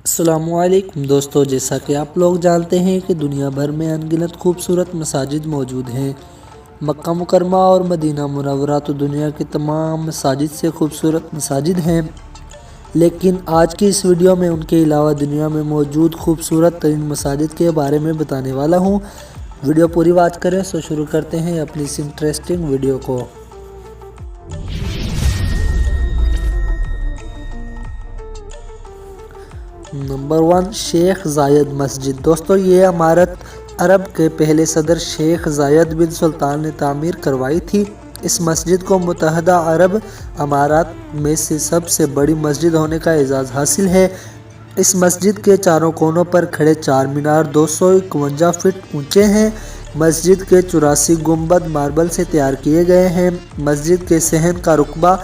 السلام علیکم دوستو، جیسا کہ آپ لوگ جانتے ہیں کہ دنیا بھر میں انگنت خوبصورت مساجد موجود ہیں۔ مکہ مکرمہ اور مدینہ منورہ تو دنیا کی تمام مساجد سے خوبصورت مساجد ہیں، لیکن آج کی اس ویڈیو میں ان کے علاوہ دنیا میں موجود خوبصورت ترین مساجد کے بارے میں بتانے والا ہوں۔ ویڈیو پوری واچ کریں۔ شروع کرتے ہیں اپنی اس انٹرسٹنگ ویڈیو کو۔ نمبر 1، شیخ زاید مسجد۔ دوستو، یہ عمارت عرب کے پہلے صدر شیخ زاید بن سلطان نے تعمیر کروائی تھی۔ اس مسجد کو متحدہ عرب امارات میں سے سب سے بڑی مسجد ہونے کا اعزاز حاصل ہے۔ اس مسجد کے چاروں کونوں پر کھڑے 4 مینار 251 فٹ اونچے ہیں۔ مسجد کے 84 گنبد ماربل سے تیار کیے گئے ہیں۔ مسجد کے صحن کا رقبہ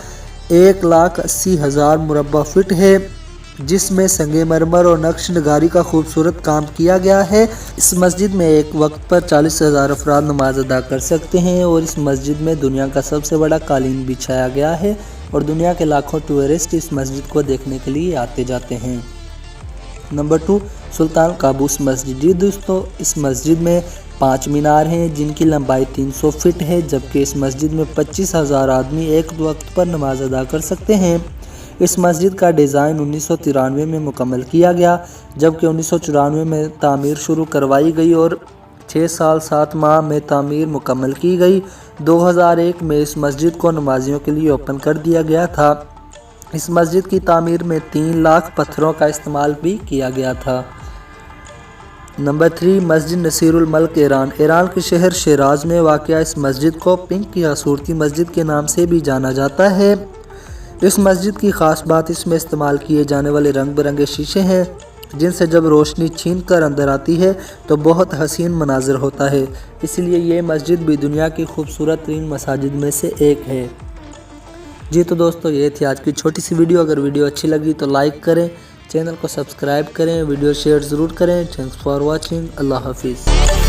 1,80,000 مربع فٹ ہے، جس میں سنگ مرمر اور نقش نگاری کا خوبصورت کام کیا گیا ہے۔ اس مسجد میں ایک وقت پر 40,000 افراد نماز ادا کر سکتے ہیں، اور اس مسجد میں دنیا کا سب سے بڑا قالین بچھایا گیا ہے، اور دنیا کے لاکھوں ٹورسٹ اس مسجد کو دیکھنے کے لیے آتے جاتے ہیں۔ نمبر 2، سلطان قابوس مسجد۔ جی دوستو، اس مسجد میں 5 مینار ہیں جن کی لمبائی 300 فٹ ہے، جبکہ اس مسجد میں 25,000 آدمی ایک وقت پر نماز ادا کر سکتے ہیں۔ اس مسجد کا ڈیزائن 1993 میں مکمل کیا گیا، جبکہ 1994 میں تعمیر شروع کروائی گئی اور 6 سال 7 ماہ میں تعمیر مکمل کی گئی۔ 2001 میں اس مسجد کو نمازیوں کے لیے اوپن کر دیا گیا تھا۔ اس مسجد کی تعمیر میں 3 لاکھ پتھروں کا استعمال بھی کیا گیا تھا۔ نمبر 3، مسجد نصیر الملک ایران۔ ایران کے شہر شیراز میں واقع اس مسجد کو پنک یا صورتی مسجد کے نام سے بھی جانا جاتا ہے۔ اس مسجد کی خاص بات اس میں استعمال کیے جانے والے رنگ برنگے شیشے ہیں، جن سے جب روشنی چھین کر اندر آتی ہے تو بہت حسین مناظر ہوتا ہے، اس لیے یہ مسجد بھی دنیا کی خوبصورت ترین مساجد میں سے ایک ہے۔ جی تو دوستو، یہ تھی آج کی چھوٹی سی ویڈیو۔ اگر ویڈیو اچھی لگی تو لائک کریں، چینل کو سبسکرائب کریں، ویڈیو شیئر ضرور کریں۔ Thanks for watching. اللہ حافظ۔